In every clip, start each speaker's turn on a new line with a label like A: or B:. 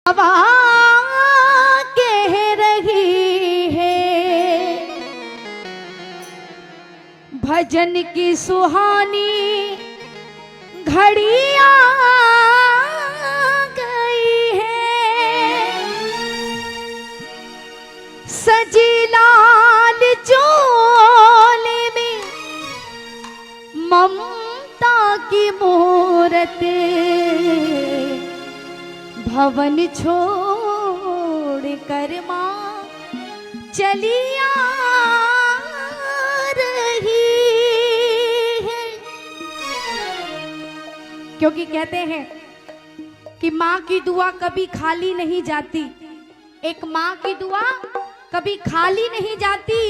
A: हवा कह रही है भजन की सुहानी घड़ियां गई है। सजी लाल चोले में ममता की मूरत भवन छोड़ कर माँ चली आ रही है। क्योंकि कहते हैं कि माँ की दुआ कभी खाली नहीं जाती, एक माँ की दुआ कभी खाली नहीं जाती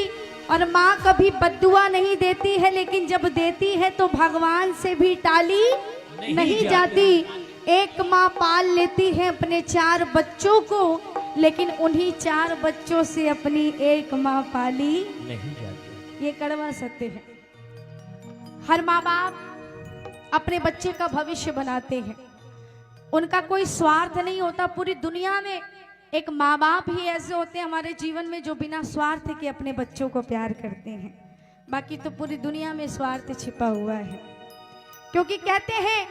A: और माँ कभी बद्दुआ नहीं देती है, लेकिन जब देती है तो भगवान से भी टाली नहीं जाती। एक माँ पाल लेती है अपने 4 बच्चों को, लेकिन उन्हीं 4 बच्चों से अपनी एक माँ पाली नहीं जाती। ये कड़वा सत्य है। हर माँ बाप अपने बच्चे का भविष्य बनाते हैं, उनका कोई स्वार्थ नहीं होता। पूरी दुनिया में एक माँ बाप ही ऐसे होते हैं हमारे जीवन में जो बिना स्वार्थ के अपने बच्चों को प्यार करते हैं, बाकी तो पूरी दुनिया में स्वार्थ छिपा हुआ है। क्योंकि कहते हैं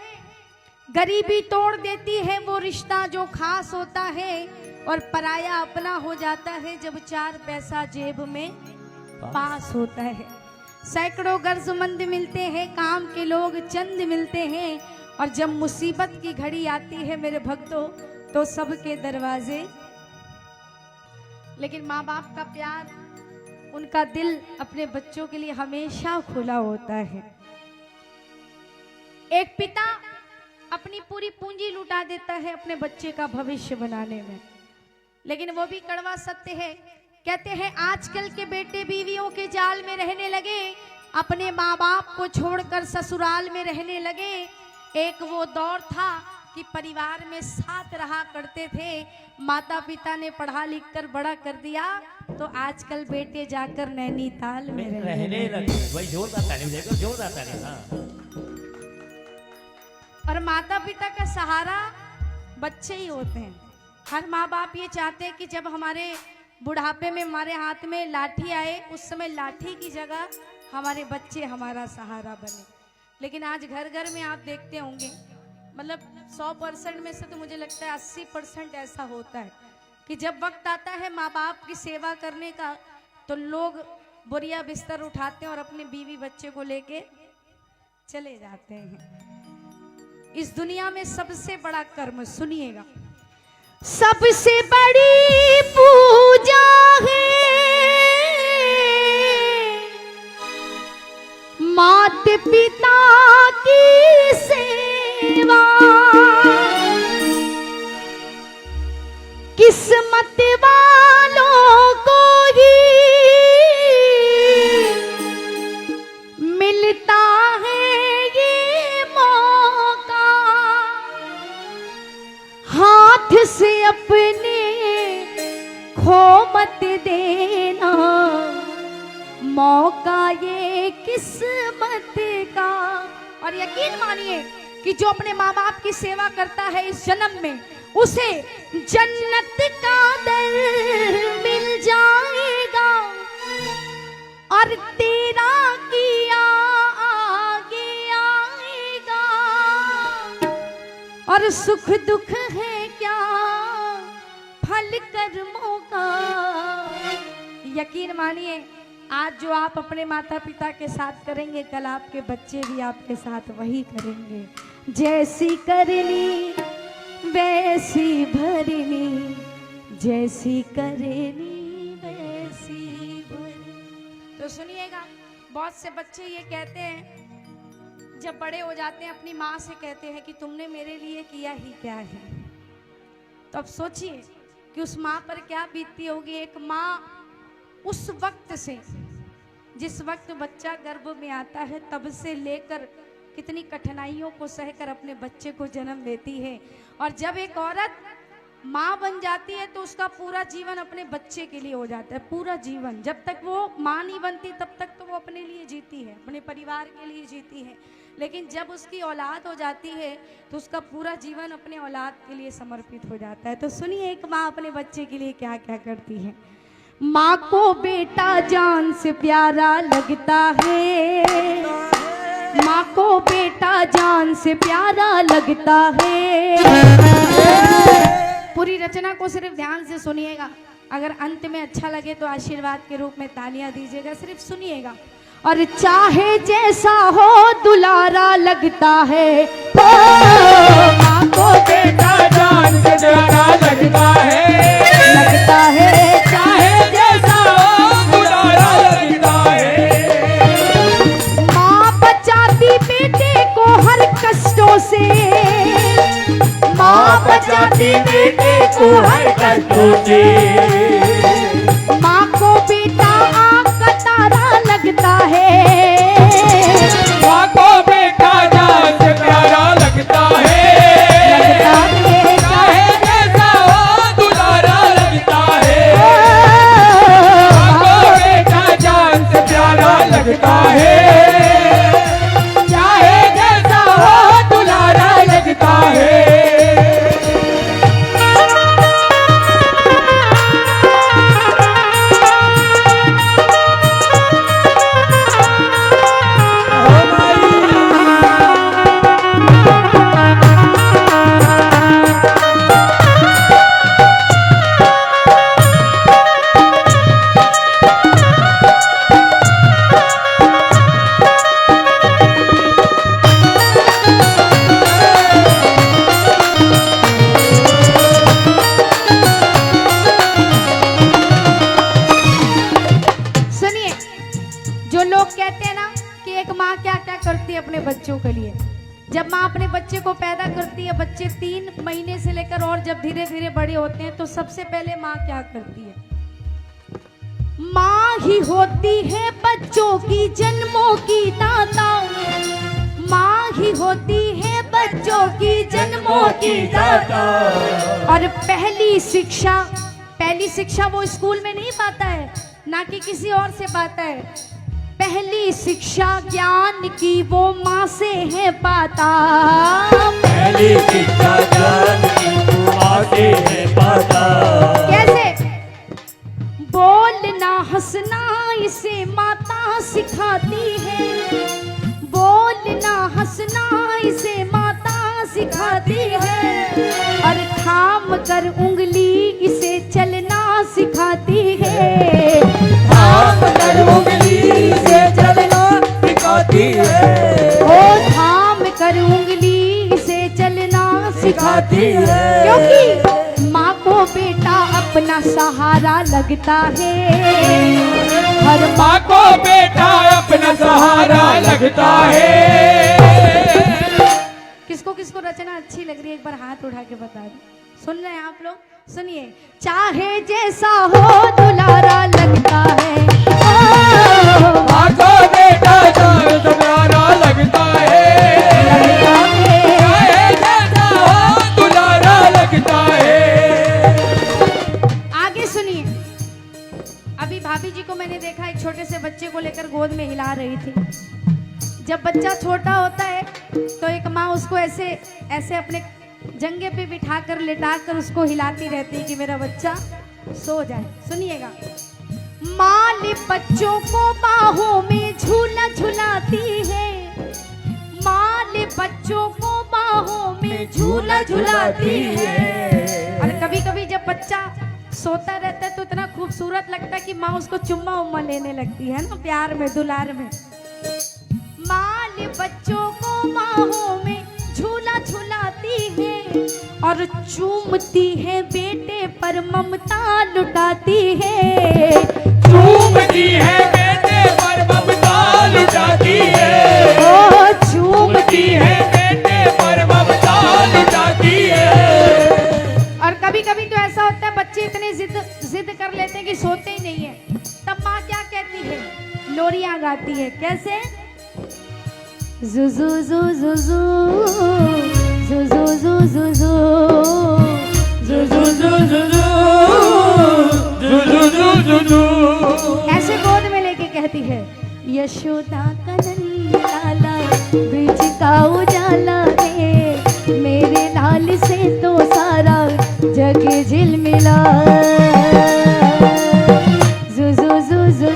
A: गरीबी तोड़ देती है वो रिश्ता जो खास होता है, और पराया अपना हो जाता है जब 4 पैसा जेब में पास होता है। सैकड़ों गर्जमंद मिलते हैं, काम के लोग चंद मिलते हैं, और जब मुसीबत की घड़ी आती है मेरे भक्तों तो सबके दरवाजे। लेकिन माँ बाप का प्यार, उनका दिल अपने बच्चों के लिए हमेशा खुला होता है। एक पिता अपनी पूरी पूंजी लुटा देता है अपने बच्चे का भविष्य बनाने में, लेकिन वो भी कड़वा सत्य है। कहते हैं आजकल के बेटे बीवियों के जाल में रहने लगे, अपने माँ बाप को छोड़कर ससुराल में रहने लगे। एक वो दौर था कि परिवार में साथ रहा करते थे, माता पिता ने पढ़ा लिख कर बड़ा कर दिया, तो आजकल बेटे जाकर नैनीताल में रहने लगे।
B: वही जोरदार ताली बजाइए, जोरदार ताली। हाँ।
A: और माता पिता का सहारा बच्चे ही होते हैं। हर माँ बाप ये चाहते हैं कि जब हमारे बुढ़ापे में हमारे हाथ में लाठी आए, उस समय लाठी की जगह हमारे बच्चे हमारा सहारा बने। लेकिन आज घर घर में आप देखते होंगे, मतलब 100% में से तो मुझे लगता है 80% ऐसा होता है कि जब वक्त आता है माँ बाप की सेवा करने का, तो लोग बोरिया बिस्तर उठाते हैं और अपने बीवी बच्चे को लेके चले जाते हैं। इस दुनिया में सबसे बड़ा कर्म, सुनिएगा, सबसे बड़ी पूजा है माता पिता की सेवा। किस्मत वालों को ही मिलता है ये मौका, हाथ से अपने खो मत देना, मौका ये किस्मत का। और यकीन मानिए कि जो अपने माँ बाप की सेवा करता है इस जन्म में, उसे जन्नत का दर मिल जाएगा, और तेरा किया आगे आएगा। और सुख दुख है क्या फल कर्मों का। यकीन मानिए आज जो आप अपने माता पिता के साथ करेंगे, कल आपके बच्चे भी आपके साथ वही करेंगे। जैसी करनी वैसी भरनी, जैसी करनी वैसी भरनी। तो सुनिएगा, बहुत से बच्चे ये कहते हैं जब बड़े हो जाते हैं, अपनी माँ से कहते हैं कि तुमने मेरे लिए किया ही क्या है। तो अब सोचिए कि उस माँ पर क्या बीतती होगी। एक माँ उस वक्त से, जिस वक्त बच्चा गर्भ में आता है, तब से लेकर कितनी कठिनाइयों को सहकर अपने बच्चे को जन्म देती है। और जब एक औरत माँ बन जाती है तो उसका पूरा जीवन अपने बच्चे के लिए हो जाता है, पूरा जीवन। जब तक वो माँ नहीं बनती तब तक तो वो अपने लिए जीती है, अपने परिवार के लिए जीती है। लेकिन जब उसकी औलाद हो जाती है तो उसका पूरा जीवन अपने औलाद के लिए समर्पित हो जाता है। तो सुनिए एक माँ अपने बच्चे के लिए क्या क्या करती है। माँ को बेटा जान से प्यारा लगता है, माँ को बेटा जान से प्यारा लगता है। पूरी रचना को सिर्फ ध्यान से सुनिएगा, अगर अंत में अच्छा लगे तो आशीर्वाद के रूप में तालियां दीजिएगा, सिर्फ सुनिएगा। और चाहे जैसा हो दुलारा लगता है, माँ को बेटा जान से प्यारा लगता है,
C: चाहे जैसा हो दुलारा लगता है।
A: माँ बचाती बेटे को हर कष्टों से, माँ बचाती बेटे को हर कष्टों से। माँ को बेटा आँख का तारा लगता है,
C: माँ को बेटा जान से प्यारा लगता है। चाहे जैसा हो दुलारा लगता है, माँ को बेटा जान से प्यारा लगता है। चाहे जैसा हो दुलारा लगता है।
A: अपने बच्चों के लिए। जब माँ अपने बच्चे को पैदा करती है, बच्चे 3 महीने से लेकर और जब धीरे धीरे बड़े होते हैं तो सबसे पहले माँ क्या करती है? माँ ही होती है बच्चों की जन्मों की दाता, माँ ही होती है बच्चों की जन्मों की दाता। और पहली शिक्षा वो स्कूल में नहीं पाता है, ना कि किसी और से पाता है। पहली शिक्षा ज्ञान की वो माँ से है पाता,
C: पहली शिक्षा ज्ञान की वो माँ से है पाता।
A: कैसे? बोलना हंसना इसे माता सिखाती है, बोलना हंसना इसे माता सिखाती है। और थाम कर उंगली इसे चलना सिखाती है,
C: थाम कर उंगली से चलना सिखाती है।
A: ओ थाम कर उंगली से चलना सिखाती है। क्योंकि माँ को बेटा अपना सहारा लगता है, हर
C: माँ को बेटा अपना सहारा लगता है।
A: किसको किसको रचना अच्छी लग रही है एक बार हाथ उठा के बता दो। सुन रहे हैं आप लोग? सुनिए। चाहे जैसा हो दुलारा लगता है,
C: माँ को बेटा जान से प्यारा लगता है, चाहे जैसा हो दुलारा लगता है।
A: आगे सुनिए। अभी भाभी जी को मैंने देखा एक छोटे से बच्चे को लेकर गोद में हिला रही थी। जब बच्चा छोटा होता है तो एक माँ उसको ऐसे ऐसे अपने जंगे पे बिठाकर लेटाकर उसको हिलाती रहती है कि मेरा बच्चा सो जाए। सुनिएगा। माँ ने बच्चों को बाहों में झूला झुलाती है, माँ ने बच्चों को बाहों में झूला झुलाती है। और कभी कभी जब बच्चा सोता रहता है तो इतना खूबसूरत लगता है कि माँ उसको चुम्मा उम्मा लेने लगती है ना, प्यार में दुलार में। माँ ने बच्चों को बाहों में झूला झुलाती है और चूमती है बेटे पर ममता लुटाती है,
C: चूमती है बेटे पर ममता लुटाती है,
A: ओ चूमती
C: है बेटे पर ममता लुटाती है।
A: और कभी कभी तो ऐसा होता है बच्चे इतने जिद कर लेते हैं कि सोते ही नहीं है। तब माँ क्या कहती है? लोरियां गाती है। कैसे? जुजू जू जुजू जुजू जू जुजू ऐसे गोद में लेके कहती है, यशोदा का नंद लाला ब्रिज का उजाला है, मेरे लाल से तो सारा जग झिलमिला। जू जू जू जू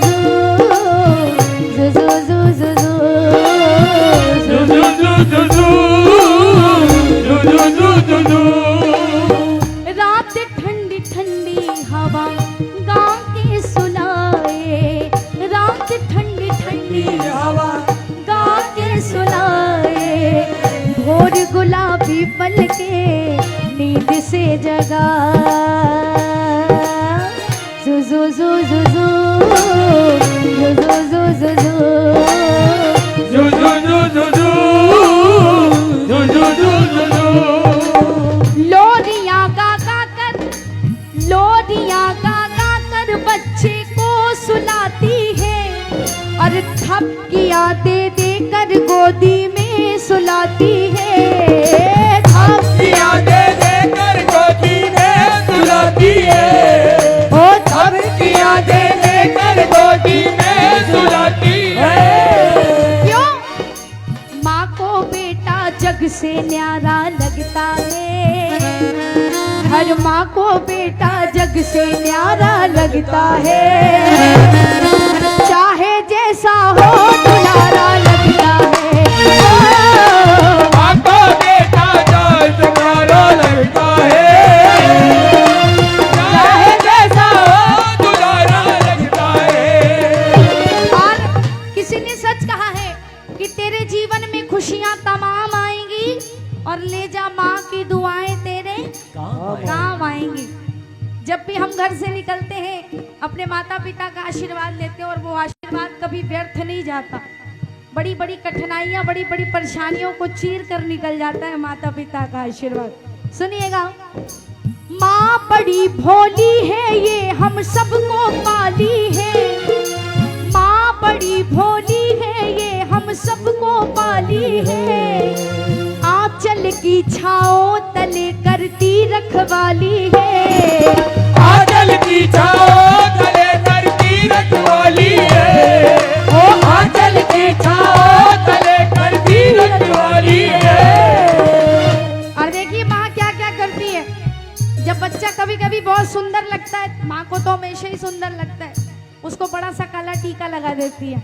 A: जू जू जू जू जू जू। रात ठंडी ठंडी हवा गाँव के सुनाए, रात ठंडी ठंडी हवा गाँव के सुनाए, भोर गुलाबी पल के नींद से जगा। जू जू जू जू जू जू जू जू जू। लोरियां गा गा कर, लोरियां गा गा कर बच्चे को सुलाती है, और थपकियां दे दे कर गोदी में सुलाती है।
C: थपकियां दे दे कर गोदी में सुलाती है, ओ थपकियां दे दे कर गोदी में सुलाती है।
A: क्यों? माँ को बेटा जग से न्यारा लगता है, हर माँ को बेटा जग से न्यारा लगता है, चाहे जैसा हो दुलारा लगता है।
C: माँ को बेटा जग से न्यारा लगता है, चाहे जैसा हो दुलारा लगता है।
A: और किसी ने सच कहा है कि तेरे जीवन में खुशियां तमाम आएंगी, और ले जा माँ की दुआएं तेरे काम आएंगी। जब भी हम घर से निकलते हैं अपने माता पिता का आशीर्वाद लेते हैं, और वो आशीर्वाद कभी व्यर्थ नहीं जाता। बड़ी बड़ी कठिनाइयां, बड़ी बड़ी परेशानियों को चीर कर निकल जाता है माता पिता का आशीर्वाद। सुनिएगा, माँ बड़ी भोली है ये हम सबको पाली है, माँ बड़ी भोली है ये हम सबको पाली है, आंचल की छाओ तले करती रखवाली है,
C: आंचल की छाओ तले करती रखवाली है, ओ आंचल की छाओ तले करती रखवाली है।
A: और देखिए माँ क्या क्या करती है। जब बच्चा कभी कभी बहुत सुंदर लगता है, माँ को तो हमेशा ही सुंदर लगता है, उसको बड़ा सा काला टीका लगा देती है।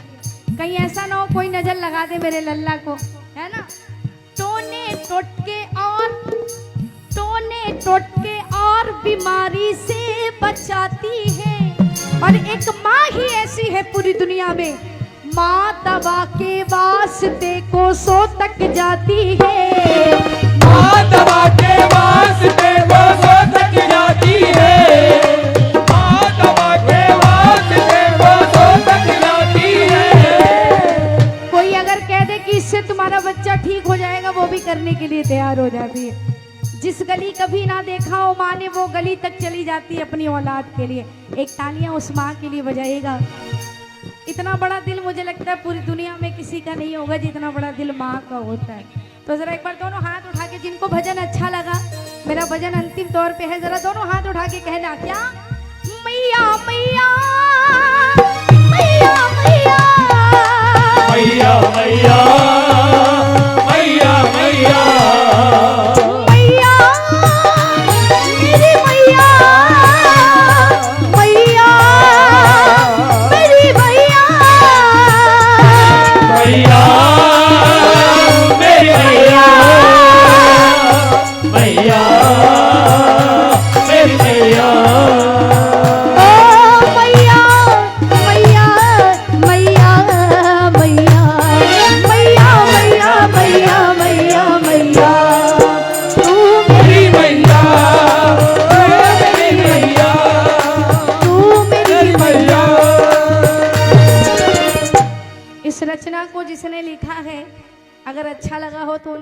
A: कहीं ऐसा ना हो कोई नजर लगा दे मेरे लल्ला को, है ना। टोने टोटके और बीमारी से बचाती है, और एक माँ ही ऐसी है पूरी दुनिया में, माँ दवा के वास्ते को सो तक जाती है,
C: माँ दवा के वास्ते को सो तक जाती है, माँ दवा के वास्ते को सो तक जाती है।
A: कोई अगर कह दे कि इससे तुम्हारा बच्चा ठीक हो जाएगा, वो भी करने के लिए तैयार हो जाती है। जिस गली कभी ना देखा हो माँ ने, वो गली तक चली जाती है अपनी औलाद के लिए। एक तालियां उस माँ के लिए बजाइएगा। इतना बड़ा दिल मुझे लगता है पूरी दुनिया में किसी का नहीं होगा जितना बड़ा दिल माँ का होता है। तो जरा एक बार दोनों हाथ उठा के, जिनको भजन अच्छा लगा, मेरा भजन अंतिम तौर पे है, जरा दोनों हाथ उठा के कहना क्या, मैया मैया मैया मैया
C: मैया मैया मैया मैया
A: मैया मेरी मैया मैया मेरी मैया
C: मैया मेरी मैया मैया मेरी मैया।
A: ओ मैया मैया मैया मैया मैया मैया मैया मैया मैया तू
C: मेरी मैया मेरी मैया
A: तू मेरी
C: मैया।
A: इस रचना को जिसने लिखा है, अगर अच्छा लगा हो तो